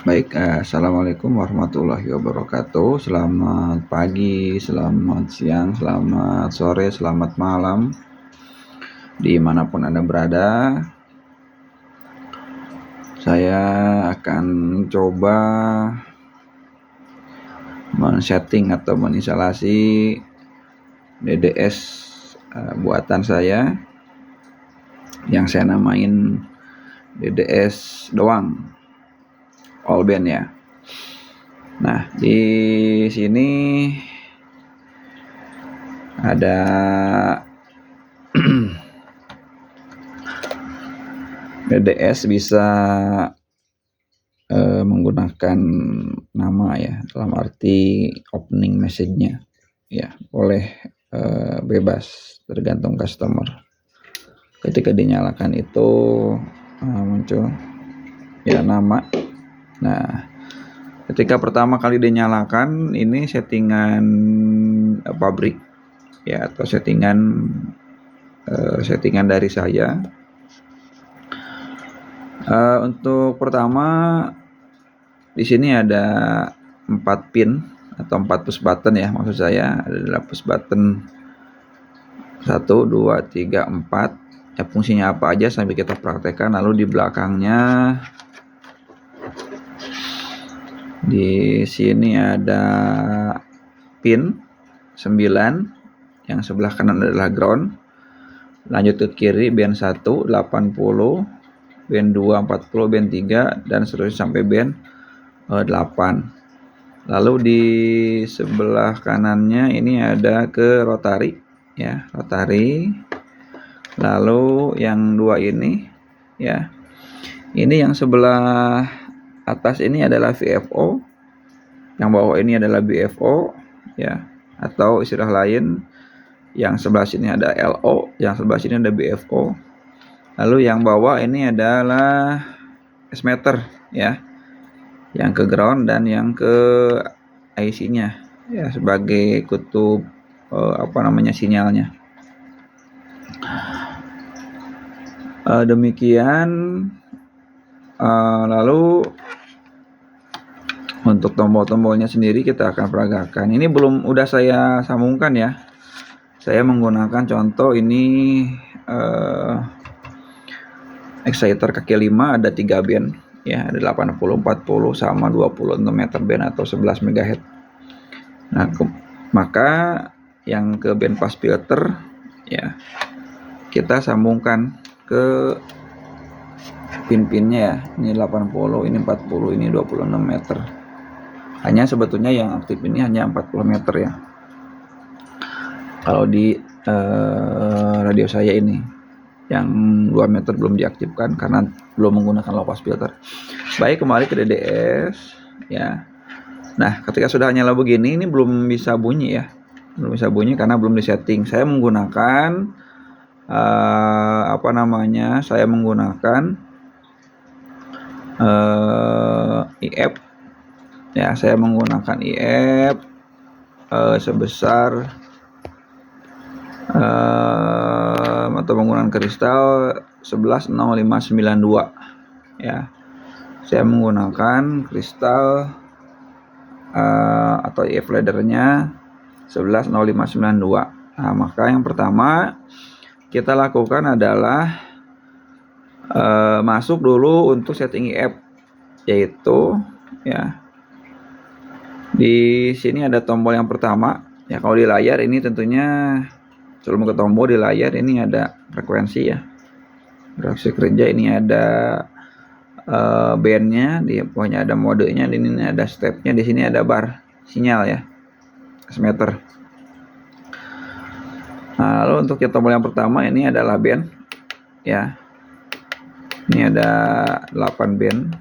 Baik, assalamualaikum warahmatullahi wabarakatuh. Selamat pagi, selamat siang, selamat sore, selamat malam, dimanapun Anda berada. Saya akan coba men-setting atau menginstalasi DDS buatan saya yang saya namain DDS doang, all band ya. Nah, di sini ada DDS bisa menggunakan nama ya, dalam arti opening message-nya ya, boleh bebas, tergantung customer. Ketika dinyalakan itu muncul ya nama. Nah, ketika pertama kali dinyalakan ini settingan pabrik ya, atau settingan dari saya. Untuk pertama di sini ada 4 pin atau 4 push button ya, maksud saya adalah push button 1, 2, 3, 4 ya, fungsinya apa aja sambil kita praktekkan. Lalu di belakangnya di sini ada pin 9, yang sebelah kanan adalah ground. Lanjut ke kiri band 1 80, band 2 40, band 3 dan seterusnya sampai band 8. Lalu di sebelah kanannya ini ada ke rotary ya, rotary. Lalu yang 2 ini ya, ini yang sebelah atas ini adalah VFO, yang bawah ini adalah BFO ya, atau istilah lain yang sebelah sini ada LO, yang sebelah sini ada BFO. Lalu yang bawah ini adalah S-meter ya, yang ke ground dan yang ke IC-nya ya, sebagai kutub sinyalnya. Demikian. Lalu untuk tombol-tombolnya sendiri kita akan peragakan. Ini udah saya sambungkan ya. Saya menggunakan contoh ini exciter kaki 5, ada 3 band ya, ada 80, 40 sama 26 meter band atau 11 MHz. Nah, maka yang ke band pass filter ya, kita sambungkan ke pin-pinnya ya. Ini 80, ini 40, ini 26 meter. Hanya sebetulnya yang aktif ini hanya 40 meter ya, kalau di radio saya ini. Yang 2 meter belum diaktifkan karena belum menggunakan low pass filter. Baik, kembali ke DDS ya. Nah, ketika sudah nyala begini, ini belum bisa bunyi ya, belum bisa bunyi karena belum disetting. Saya menggunakan saya menggunakan IF ya, saya menggunakan IF sebesar atau menggunakan kristal 110592 ya. Saya menggunakan kristal atau IF laddernya 110592. Nah, maka yang pertama kita lakukan adalah masuk dulu untuk setting IF, yaitu ya, di sini ada tombol yang pertama ya. Kalau di layar ini tentunya sebelum ke tombol di layar ini ada frekuensi ya, frekuensi kerja. Ini ada bandnya, di bawahnya ada modenya, di sini ada stepnya, di sini ada bar sinyal ya, S-meter. Nah, lalu untuk tombol yang pertama ini adalah band ya. Ini ada 8 band.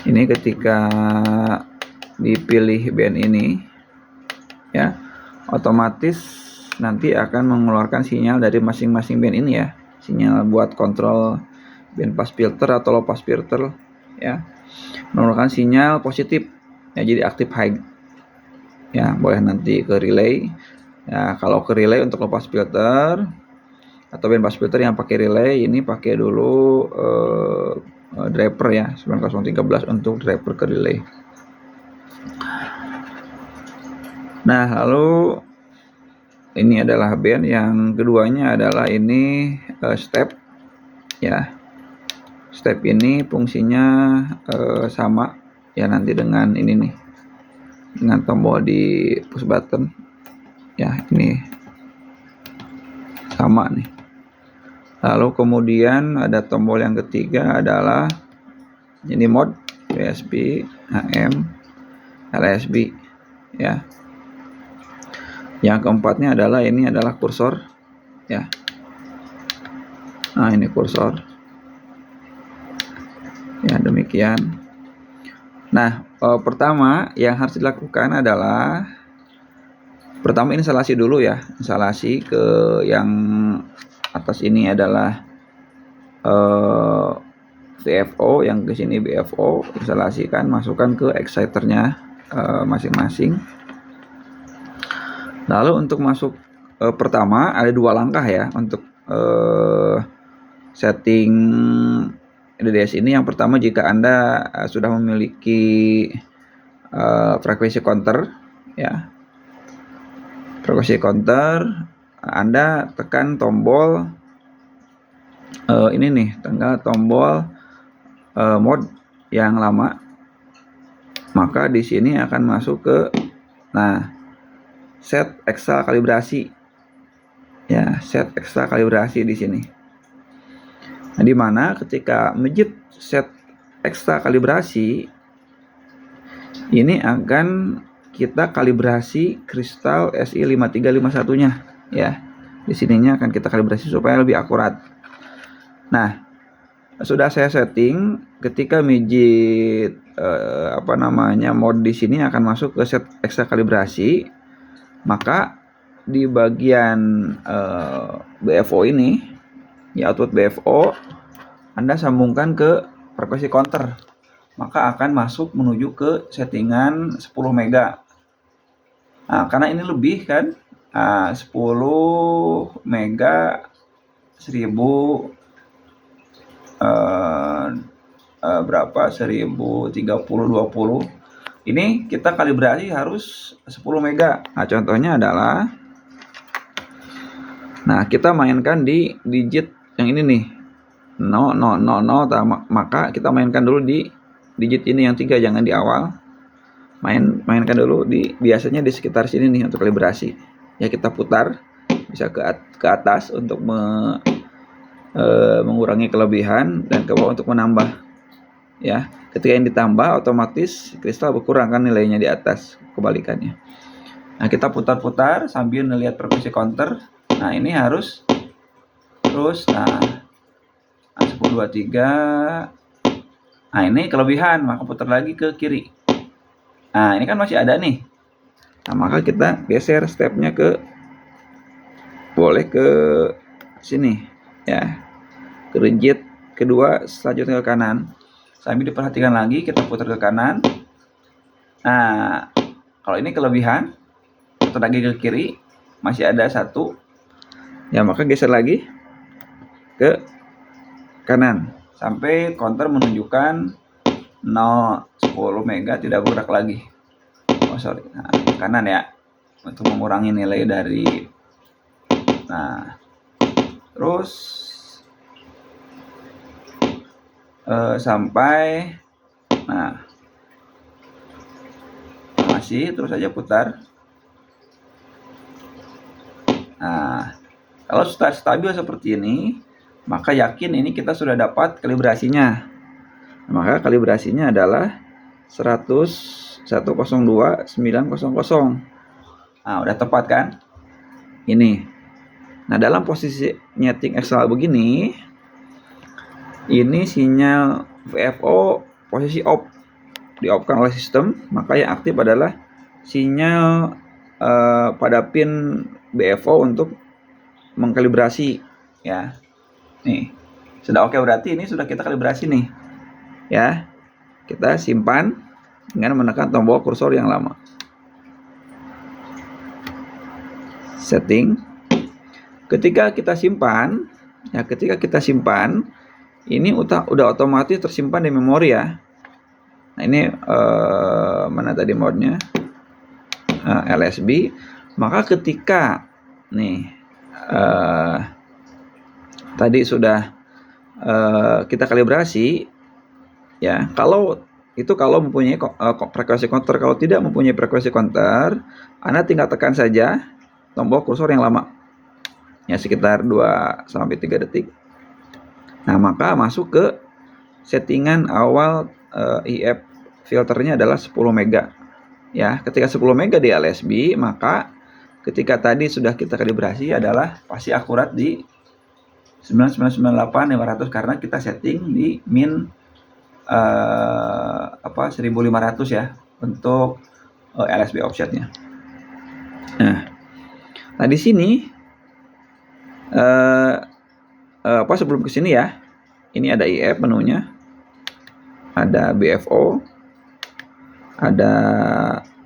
Ini ketika dipilih band ini ya, otomatis nanti akan mengeluarkan sinyal dari masing-masing band ini ya, sinyal buat kontrol band pass filter atau low pass filter ya, mengeluarkan sinyal positif ya, jadi aktif high ya. Boleh nanti ke relay ya. Kalau ke relay untuk low pass filter atau band pass filter yang pakai relay, ini pakai dulu driver ya, 9013 untuk driver ke relay. Nah, lalu ini adalah band, yang keduanya adalah ini step ya. Step ini fungsinya sama ya, nanti dengan ini nih, dengan tombol di push button ya, ini sama nih. Lalu kemudian ada tombol yang ketiga adalah ini mode USB, AM, LSB ya. Yang keempatnya adalah ini adalah kursor ya. Nah, ini kursor ya, demikian. Nah, pertama yang harus dilakukan adalah pertama instalasi dulu ya, instalasi ke yang atas ini adalah VFO, yang ke sini BFO, instalasikan, masukkan ke exciternya masing-masing. Lalu untuk masuk pertama ada dua langkah ya untuk setting DDS ini. Yang pertama, jika Anda sudah memiliki frekuensi counter ya, frekuensi counter, Anda tekan tombol ini nih, tombol mode yang lama, maka di sini akan masuk ke set ekstra kalibrasi ya, set ekstra kalibrasi di sini. Nah, di mana ketika menjit set ekstra kalibrasi ini akan kita kalibrasi kristal SI5351-nya ya. Di sininya akan kita kalibrasi supaya lebih akurat. Nah, sudah saya setting, ketika mijit mode di sini akan masuk ke set ekstra kalibrasi. Maka di bagian BFO ini ya, output BFO Anda sambungkan ke frekuensi counter, maka akan masuk menuju ke settingan 10 mega. Nah, karena ini lebih kan, 10 mega 1000 berapa, 1030/20. Ini kita kalibrasi harus 10 mega. Nah, contohnya adalah, nah kita mainkan di digit yang ini nih, 0000, maka kita mainkan dulu di digit ini yang 3, jangan di awal. Mainkan dulu biasanya di sekitar sini nih untuk kalibrasi. Ya, kita putar bisa ke atas untuk mengurangi kelebihan, dan ke bawah untuk menambah. Ya, ketika yang ditambah otomatis kristal berkurang kan nilainya di atas, kebalikannya. Nah, kita putar-putar sambil melihat frekuensi counter. Nah, ini harus terus. Nah 1023. Nah, ini kelebihan, maka putar lagi ke kiri. Nah, ini kan masih ada nih. Nah, maka kita geser stepnya boleh ke sini ya, ke digit kedua, selanjutnya ke kanan. Sambil diperhatikan lagi, kita putar ke kanan. Nah, kalau ini kelebihan, putar lagi ke kiri, masih ada 1 ya, maka geser lagi ke kanan sampai counter menunjukkan 10 mega, tidak bergerak lagi. Nah, kanan ya, untuk mengurangi nilai dari. Nah, terus sampai, nah masih terus saja putar. Nah, kalau sudah stabil seperti ini, maka yakin ini kita sudah dapat kalibrasinya. Maka kalibrasinya adalah 10102/900. Nah, udah tepat kan ini. Nah, dalam posisi nyeting eksternal begini, ini sinyal VFO posisi off, di-off-kan oleh sistem, maka yang aktif adalah sinyal pada pin BFO untuk mengkalibrasi ya. Nih, sudah oke, berarti ini sudah kita kalibrasi nih ya. Kita simpan dengan menekan tombol kursor yang lama. Setting. Ketika kita simpan ya, ini udah otomatis tersimpan di memori ya. Nah ini mana tadi modnya, LSB. Maka ketika nih tadi sudah kita kalibrasi ya, kalau mempunyai frekuensi counter. Kalau tidak mempunyai frekuensi counter, Anda tinggal tekan saja tombol kursor yang lama ya, sekitar 2-3 detik. Nah maka masuk ke settingan awal IF filternya adalah 10 mega ya. Ketika 10 mega di LSB, maka ketika tadi sudah kita kalibrasi adalah pasti akurat di 9998 500 karena kita setting di min 1500 ya untuk LSB offsetnya. Nah di sini sebelum ke sini ya, ini ada IF menunya, ada BFO, ada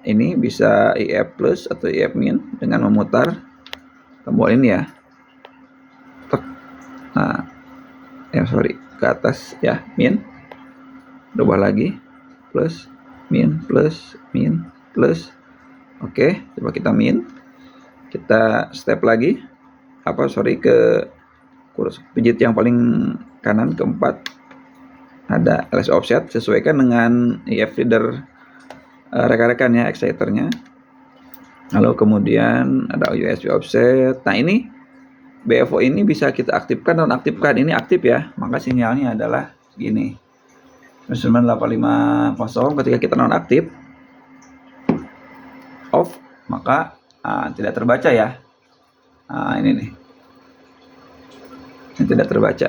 ini bisa IF plus atau IF min dengan memutar tombol ini ya. Nah, ke atas ya, min, ubah lagi, plus, min, plus, min, plus. Oke, coba kita min, kita step lagi, ke kursus pijit yang paling kanan keempat, ada LS offset, sesuaikan dengan IF feeder rekan-rekan ya, exciternya. Lalu kemudian ada USB offset. Nah ini BFO ini bisa kita aktifkan dan nonaktifkan. Ini aktif ya, maka sinyalnya adalah gini, 9850. Ketika kita nonaktif, off, maka tidak terbaca ya. Ini nih, ini tidak terbaca,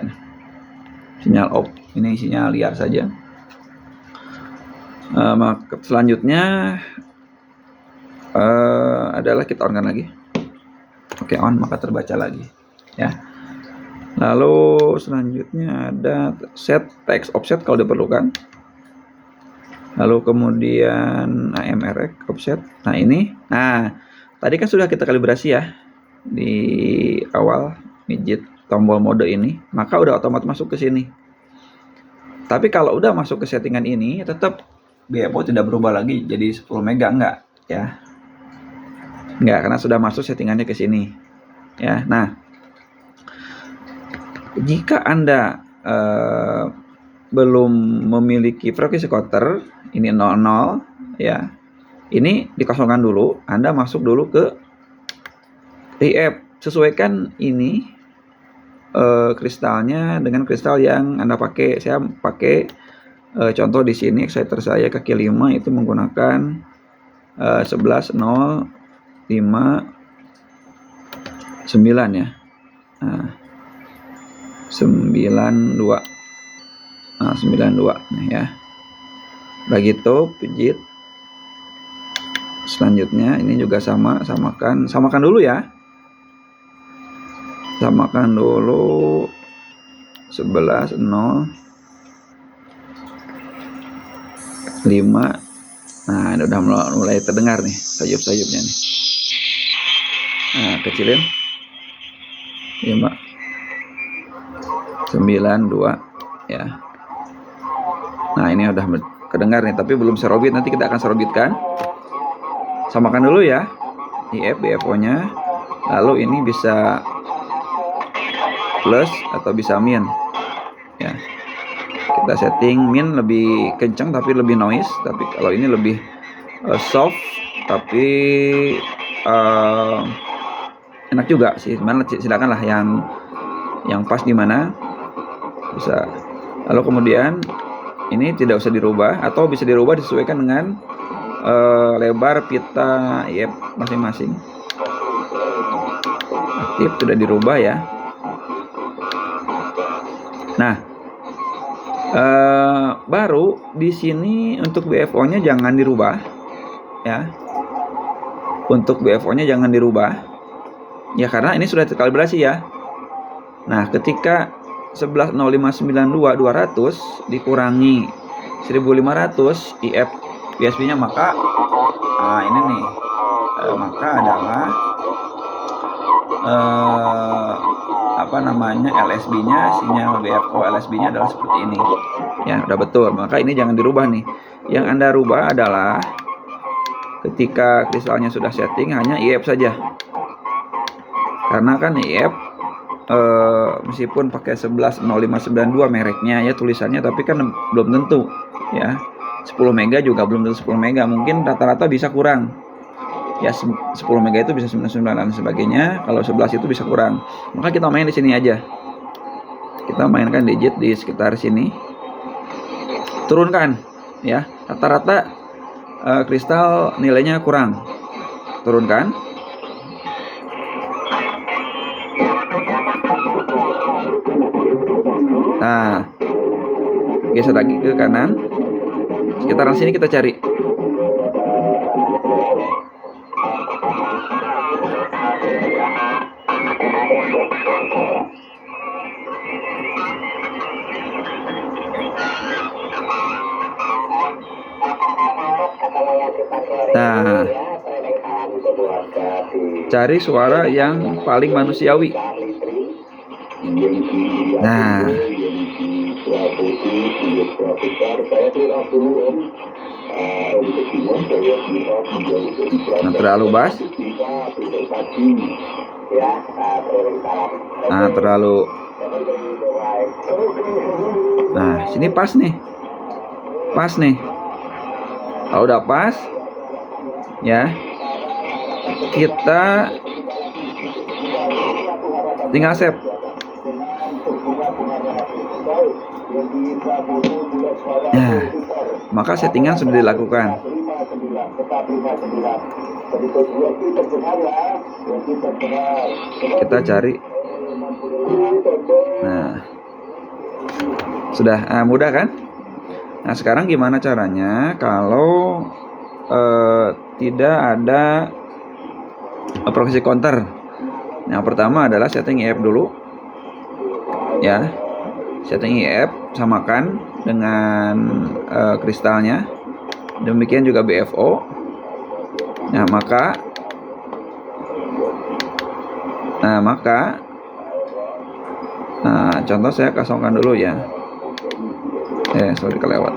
sinyal off, ini sinyal liar saja. Maka selanjutnya adalah kita on lagi. Oke, on, maka terbaca lagi ya. Lalu selanjutnya ada set text offset kalau diperlukan. Lalu kemudian AMRX offset. Nah ini, tadi kan sudah kita kalibrasi ya di awal midget tombol mode ini, maka udah otomatis masuk ke sini. Tapi kalau udah masuk ke settingan ini, tetap BFO tidak berubah lagi jadi 10 mega, enggak ya. Enggak, karena sudah masuk settingannya ke sini ya. Nah, jika Anda belum memiliki frekuensi counter, ini 00 ya, ini dikosongkan dulu. Anda masuk dulu ke IF, sesuaikan ini kristalnya dengan kristal yang Anda pakai. Saya pakai contoh di sini, exciter saya kaki 5 itu menggunakan 11.0.5.9 ya. 92. 92 nih ya. Begitu pijit. Selanjutnya ini juga samakan dulu ya. Samakan dulu 11.0.5. Nah, ini udah mulai terdengar nih sayup-sayupnya nih. Nah, kecilin 5.92 ya. Nah, ini udah kedengar nih, tapi belum serobit. Nanti kita akan serobitkan. Samakan dulu ya IF BFO-nya. Lalu ini bisa plus atau bisa min ya. Kita setting min lebih kencang tapi lebih noise, tapi kalau ini lebih soft tapi enak juga sih. Silakanlah yang pas di mana bisa. Lalu kemudian ini tidak usah dirubah atau bisa dirubah disesuaikan dengan lebar pita IF masing-masing. Aktif sudah dirubah ya. Nah, baru di sini untuk BFO-nya jangan dirubah ya. Untuk BFO-nya jangan dirubah ya, karena ini sudah terkalibrasi ya. Nah, ketika 11.0592.200 dikurangi 1.500 IF USB-nya, maka ini nih, maka adalah LSB-nya, sinyal BFO LSB-nya adalah seperti ini. Ya, udah betul. Maka ini jangan dirubah nih. Yang Anda rubah adalah ketika kristalnya sudah setting hanya IF saja. Karena kan IF meskipun pakai 110592 mereknya ya tulisannya, tapi kan belum tentu ya. 10 mega juga belum tentu 10 mega, mungkin rata-rata bisa kurang. Ya 10 mega itu bisa 99 dan sebagainya. Kalau 11 itu bisa kurang. Maka kita main di sini aja. Kita mainkan digit di sekitar sini. Turunkan ya. Rata-rata kristal nilainya kurang. Turunkan. Nah, geser lagi ke kanan. Sekitaran sini kita cari. Nah, cari suara yang paling manusiawi. Nah, terlalu bass. Nah, terlalu. Nah, sini pas nih. Pas nih. Kalau udah pas, ya, kita tinggal save. Nah, maka settingan sudah dilakukan. Kita cari. Nah, sudah mudah kan? Nah, sekarang gimana caranya kalau tidak ada proxy counter? Yang pertama adalah setting IF dulu. Ya. Setting IF samakan dengan kristalnya. Demikian juga BFO. Nah, maka contoh saya kosongkan dulu ya. Sorry kelewat.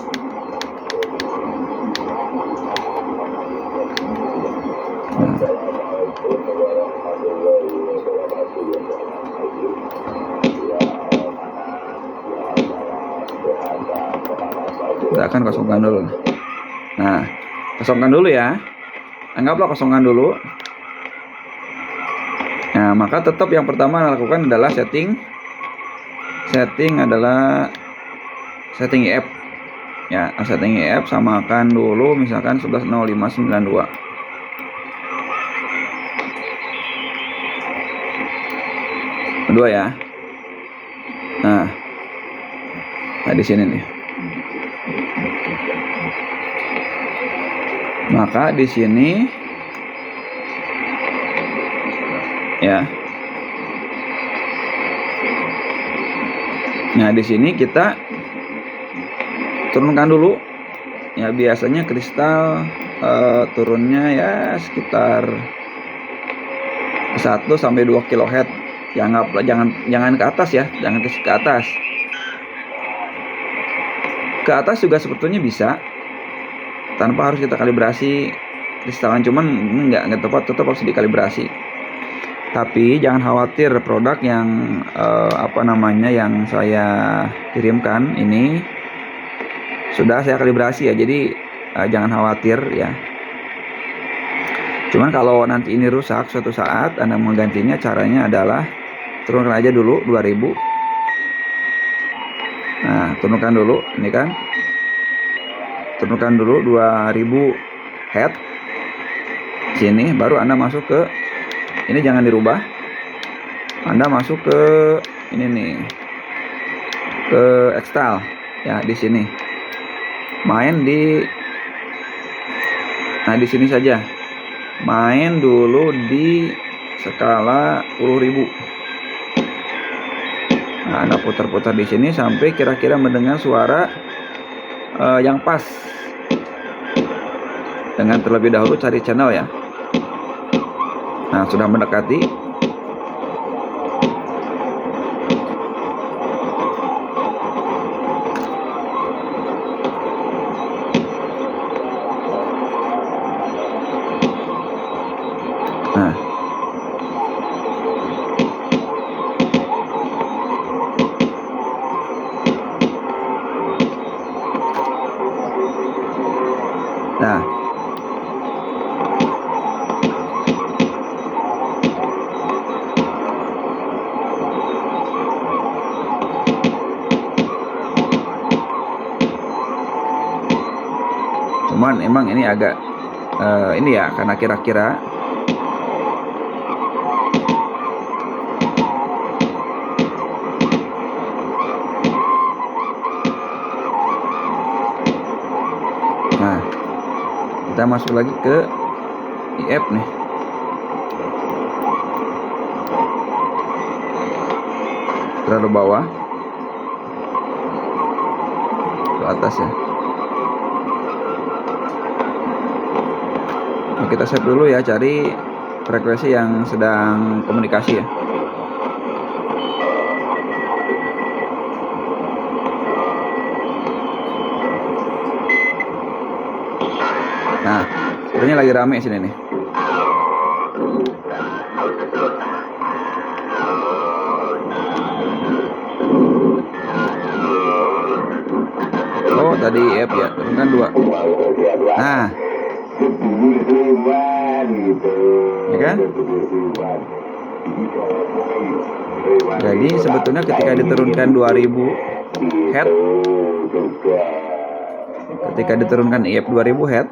Kita akan kosongkan dulu. Nah, kosongkan dulu ya. Anggaplah kosongkan dulu. Nah, maka tetap yang pertama lakukan adalah setting IF. Ya, setting IF samakan dulu misalkan 110592. Kedua ya. Nah, di sini nih. Maka di sini ya. Nah, di sini kita turunkan dulu. Ya, biasanya kristal turunnya ya sekitar 1 sampai 2 kHz. Ya, anggaplah jangan ke atas ya, jangan ke atas. Ke atas juga sebetulnya bisa tanpa harus kita kalibrasi kristalan, cuman nggak tepat, tetap harus dikalibrasi. Tapi jangan khawatir, produk yang yang saya kirimkan ini sudah saya kalibrasi ya, jadi jangan khawatir ya. Cuman kalau nanti ini rusak suatu saat Anda menggantinya, caranya adalah turunkan aja dulu 2000. Nah, turunkan dulu ini kan. Turunkan dulu 2000 Hz. Sini baru Anda masuk ke ini, jangan dirubah. Anda masuk ke ini nih. Ke Extal ya, di sini. Main di di sini saja. Main dulu di skala 10.000. Nah, Anda putar-putar di sini sampai kira-kira mendengar suara yang pas. Dengan terlebih dahulu cari channel ya. Nah, sudah mendekati. Cuman emang ini agak ini ya, karena kira-kira nah, kita masuk lagi ke IF nih. Terlalu bawah ke atas ya. Nah, kita save dulu ya, cari frekuensi yang sedang komunikasi ya. Nah, sebenarnya lagi rame sini nih. Oh, tadi IF ya, turunkan 2. Nah, ya kan? Jadi sebetulnya ketika diturunkan 2000 Hz, ketika diturunkan IF 2000 Hz,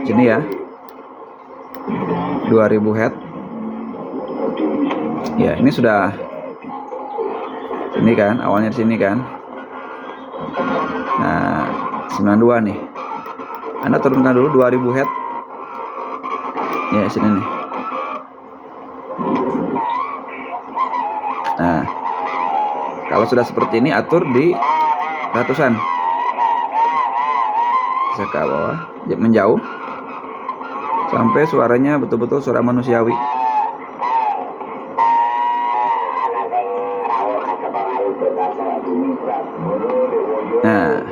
sini ya, 2000 Hz ya, ini sudah ini kan, awalnya di sini kan. Nah, 92 nih, Anda turunkan dulu 2000 Hz ya, sini nih. Nah, kalau sudah seperti ini, atur di ratusan, bisa ke bawah, menjauh sampai suaranya betul-betul suara manusiawi. Nah,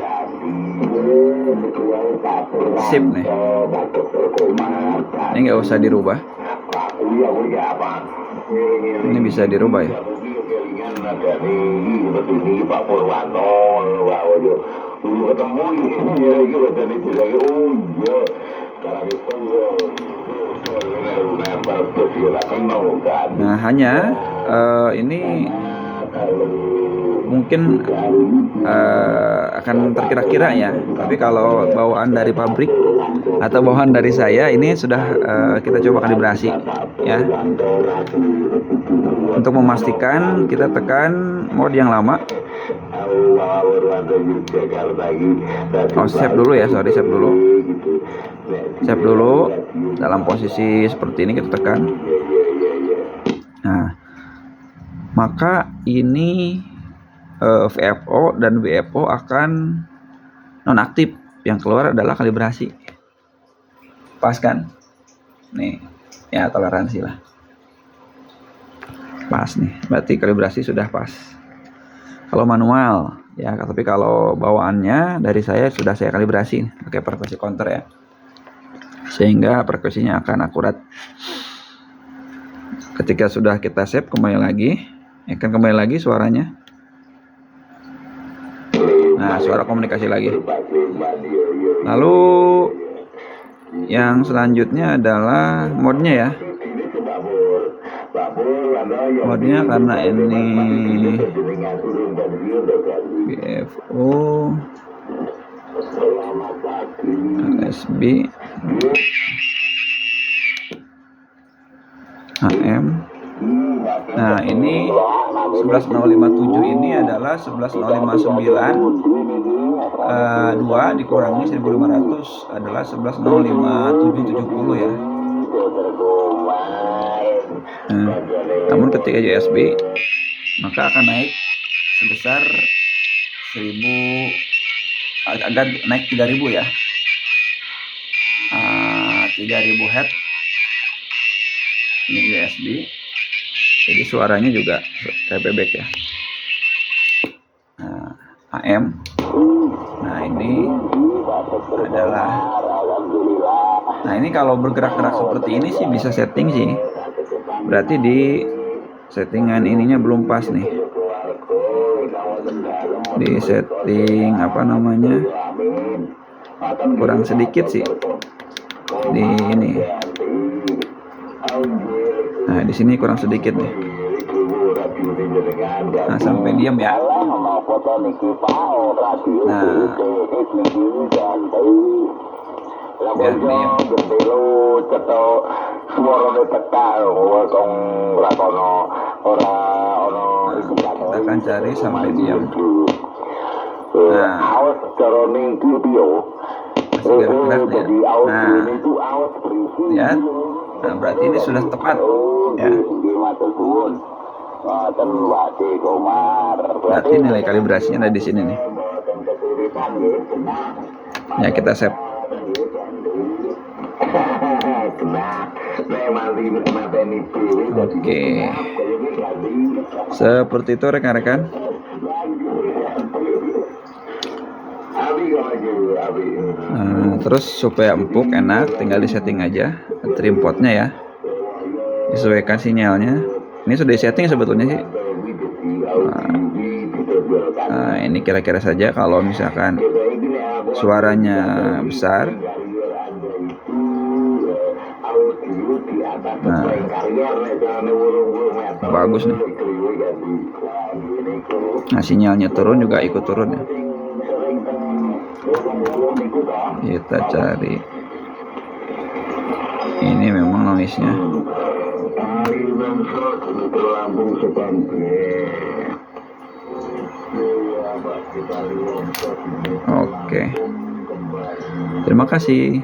sip nih, ini nggak usah dirubah, ini bisa dirubah ya. Nah, hanya ini mungkin akan terkira-kira ya, tapi kalau bawaan dari pabrik atau bawaan dari saya ini sudah kita coba kalibrasi ya. Untuk memastikan, kita tekan mode yang lama. Oh, save dulu ya, sorry, save dulu. Save dulu dalam posisi seperti ini, kita tekan. Nah, maka ini VFO dan WFO akan nonaktif. Yang keluar adalah kalibrasi. Pas kan? Nih, ya toleransi lah. Pas nih, berarti kalibrasi sudah pas. Kalau manual ya, tapi kalau bawaannya dari saya sudah saya kalibrasi pakai frekuensi counter ya, sehingga frekuensinya akan akurat. Ketika sudah kita save, kembali lagi, akan kembali lagi suaranya. Nah, suara komunikasi lagi. Lalu yang selanjutnya adalah modenya ya. Modenya karena ini BFO, LSB, AM. Nah, ini 11057 ini adalah 11059 2 dikurangi 1500 adalah 1105770 ya. Nah, namun ketika USB maka akan naik sebesar 1000, agak naik 3000 ya. 3000 Hz ini USB, jadi suaranya juga playback ya. Nah, AM, nah ini adalah, nah ini kalau bergerak-gerak seperti ini sih bisa setting sih, berarti di settingan ininya belum pas nih, di setting apa namanya, kurang sedikit sih di ini. Nah, di sini kurang sedikit nih. Nah, sampai diam ya. Nah, ya diam. Nah, kita akan cari sampai diam. Nah, masih gerak-gerak ya. Nah, lihat. Nah, berarti ini sudah tepat ya. Berarti nilai kalibrasinya ada di sini nih. Ya, kita save. Oke. Seperti itu rekan-rekan. Nah, terus supaya empuk enak, tinggal disetting aja trim potnya ya. Disesuaikan sinyalnya. Ini sudah disetting sebetulnya sih. Nah, ini kira-kira saja kalau misalkan suaranya besar. Nah, bagus nih. Nah, sinyalnya turun juga ikut turun ya. Kita cari. Ini memang noise-nya. Oke. Terima kasih.